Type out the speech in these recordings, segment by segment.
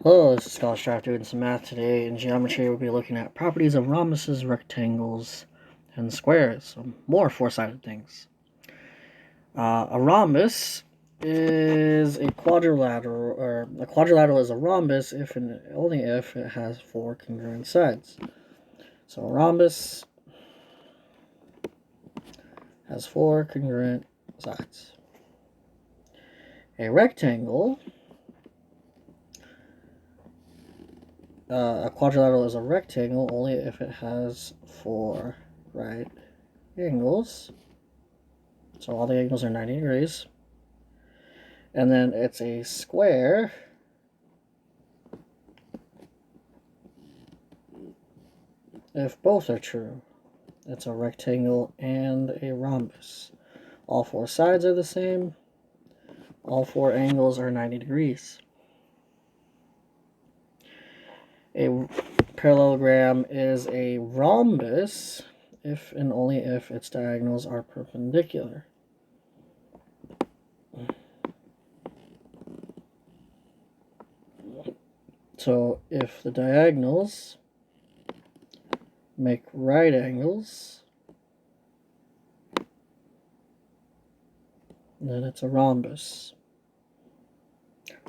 Hello, this is Scholar Strive doing some math today. In geometry, we'll be looking at properties of rhombuses, rectangles, and squares. So more four-sided things. A rhombus is a quadrilateral, or a quadrilateral is a rhombus if and only if it has four congruent sides. So a rhombus has four congruent sides. A rectangle, a quadrilateral is a rectangle only if it has four right angles. So all the angles are 90 degrees. And then it's a square if both are true. It's a rectangle and a rhombus. All four sides are the same. All four angles are 90 degrees. A parallelogram is a rhombus if and only if its diagonals are perpendicular. So if the diagonals make right angles, then it's a rhombus.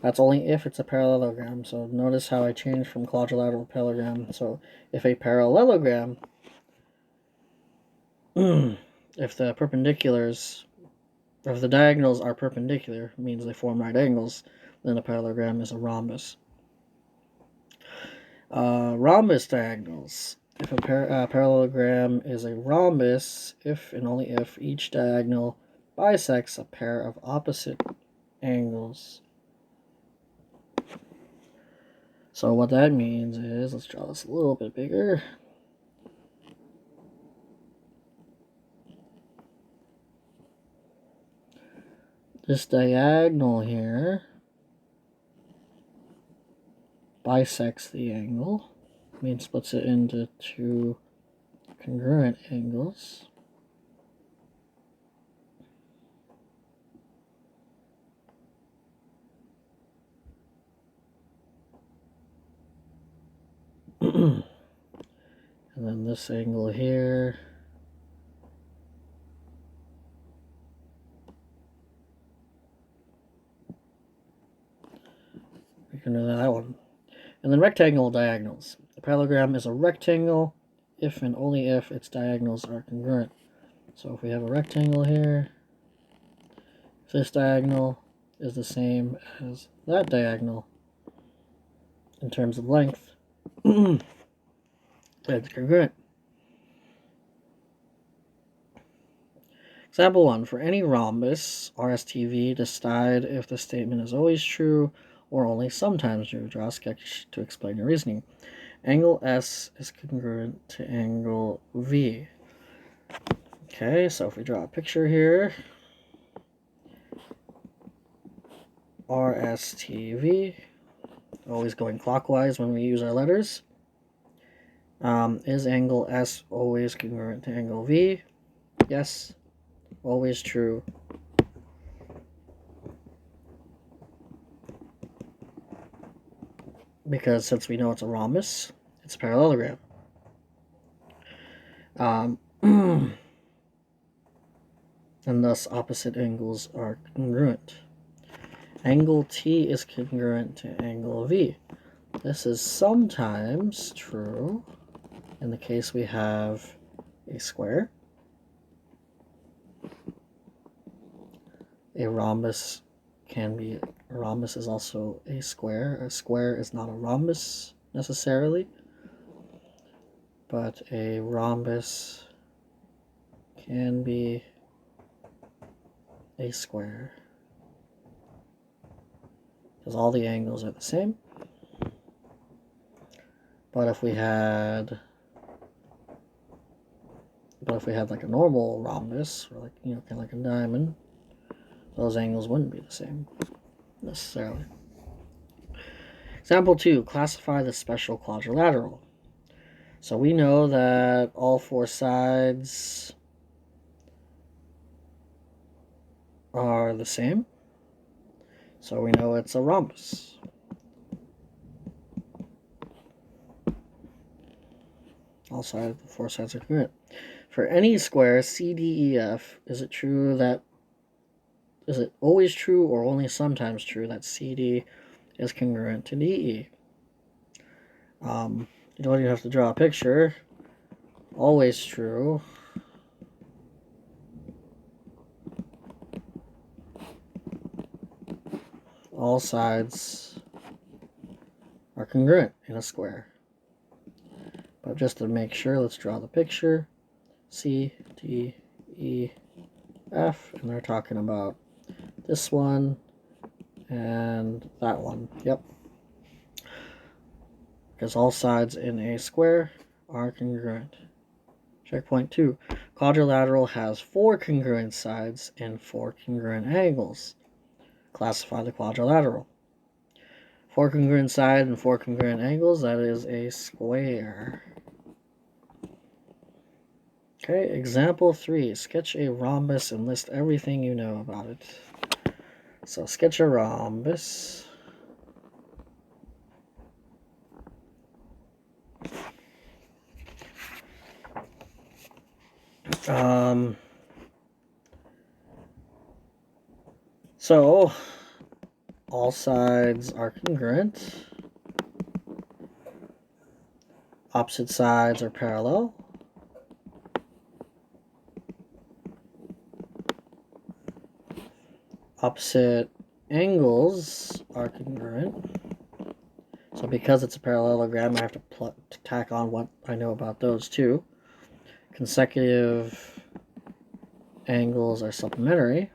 That's only if it's a parallelogram. So notice how I changed from quadrilateral to parallelogram. So if a parallelogram, if the perpendiculars, or if the diagonals are perpendicular, means they form right angles, then a parallelogram is a rhombus. Rhombus diagonals. If a parallelogram is a rhombus, if and only if each diagonal bisects a pair of opposite angles. So what that means is, let's draw this a little bit bigger. This diagonal here bisects the angle, means splits it into two congruent angles. And then this angle here we can do that one. And then rectangle diagonals. The parallelogram is a rectangle if and only if its diagonals are congruent. So if we have a rectangle here, if this diagonal is the same as that diagonal in terms of length, it's congruent. Example 1. For any rhombus, RSTV, decide if the statement is always true or only sometimes true. Draw a sketch to explain your reasoning. Angle S is congruent to angle V. Okay, so if we draw a picture here, RSTV, always going clockwise when we use our letters. Is angle S always congruent to angle V? Yes, always true. Because since we know it's a rhombus, it's a parallelogram. And thus opposite angles are congruent. Angle T is congruent to angle V. This is sometimes true in the case we have a square. A rhombus is also a square. A square is not a rhombus necessarily, but a rhombus can be a square because all the angles are the same. But if we had like a normal rhombus, or like, kind of like a diamond, those angles wouldn't be the same necessarily. Example 2, classify the special quadrilateral. So we know that all four sides are the same. So we know it's a rhombus. All sides, four sides are congruent. For any square CDEF, is it always true or only sometimes true that CD is congruent to DE? You don't even have to draw a picture. Always true. All sides are congruent in a square. But just to make sure, let's draw the picture. C, D, E, F, and they're talking about this one and that one. Yep. Because all sides in a square are congruent. Checkpoint 2. Quadrilateral has 4 congruent sides and 4 congruent angles. Classify the quadrilateral. 4 congruent sides and 4 congruent angles, that is a square. Okay, example 3. Sketch a rhombus and list everything you know about it. So sketch a rhombus. So all sides are congruent. Opposite sides are parallel. Opposite angles are congruent. So because it's a parallelogram, I have to tack on what I know about those too. Consecutive angles are supplementary.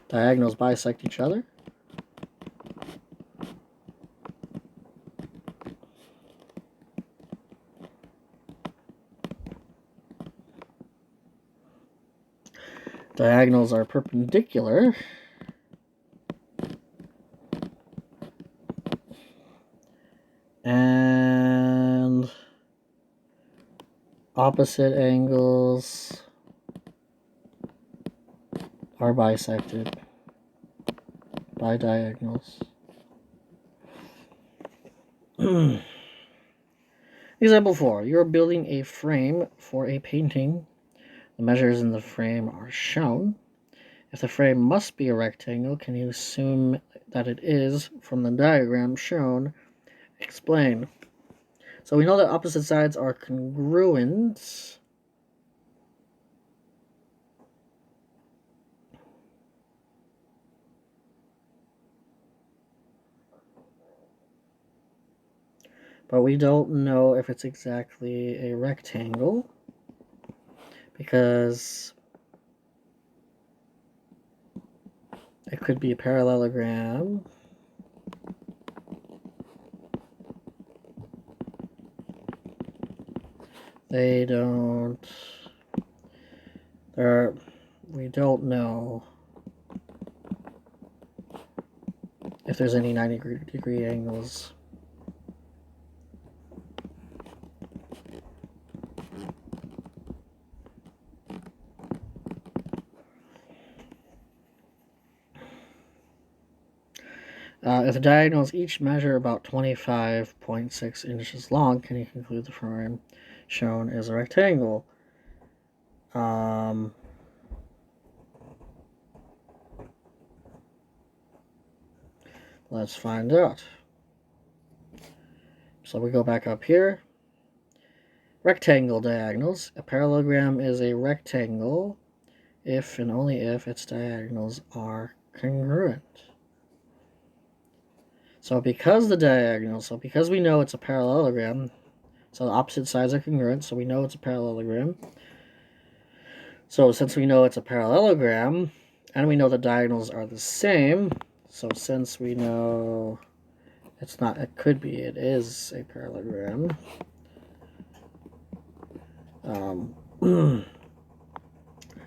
Diagonals bisect each other. Diagonals are perpendicular. And opposite angles are bisected by diagonals. Example 4. You're building a frame for a painting. The measures in the frame are shown. If the frame must be a rectangle, can you assume that it is from the diagram shown? Explain. So we know that opposite sides are congruent. But we don't know if it's exactly a rectangle, because it could be a parallelogram. We don't know if there's any 90-degree angles. If the diagonals each measure about 25.6 inches long, can you conclude the frame shown is a rectangle? Let's find out. So we go back up here. Rectangle diagonals. A parallelogram is a rectangle if and only if its diagonals are congruent. So because we know it's a parallelogram, so the opposite sides are congruent, so we know it's a parallelogram. So since we know it's a parallelogram, and we know the diagonals are the same, so since we know it is a parallelogram.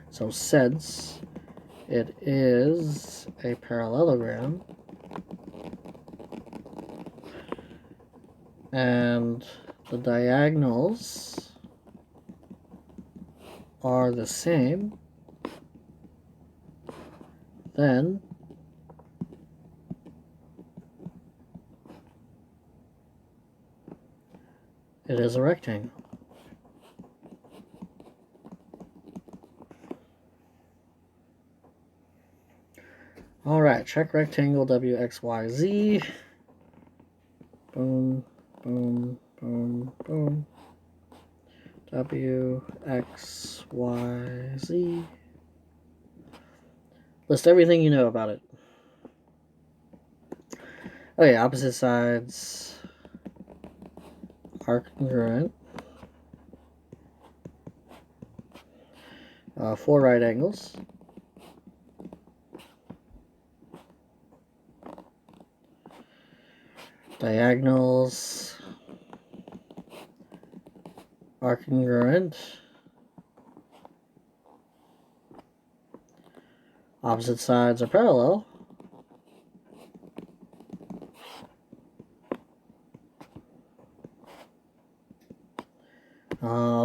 So since it is a parallelogram, and the diagonals are the same, then It is a rectangle. Alright, check rectangle WXYZ. Boom, boom, boom, boom. WXYZ. List everything you know about it. Okay, opposite sides are congruent. 4 right angles. Diagonals are congruent. Opposite sides are parallel.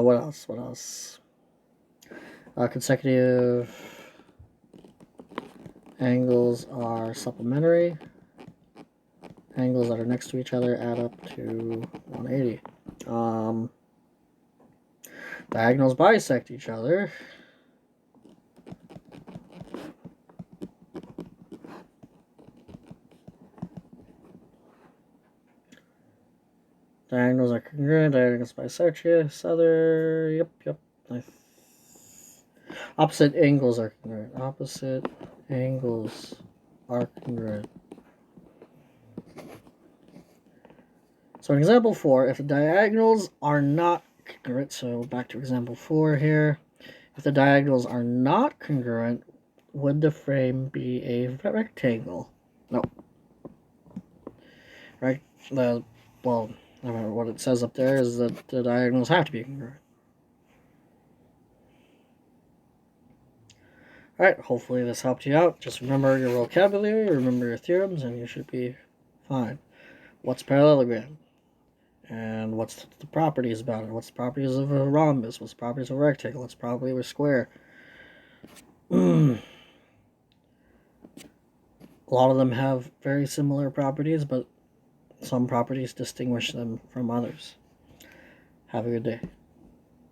What else? What else? Consecutive angles are supplementary. Angles that are next to each other add up to 180. Diagonals bisect each other. Diagonals are congruent. Diagonals bisect each other. Yep. Opposite angles are congruent. Opposite angles are congruent. So in example 4, if the diagonals are not congruent, so back to example 4 here, if the diagonals are not congruent, would the frame be a rectangle? No. Right? Well, what it says up there is that the diagonals have to be congruent. Alright, hopefully this helped you out. Just remember your vocabulary, remember your theorems, and you should be fine. What's parallelogram? And what's the properties about it? What's the properties of a rhombus? What's the properties of a rectangle? What's the property of a square? A lot of them have very similar properties, but some properties distinguish them from others. Have a good day.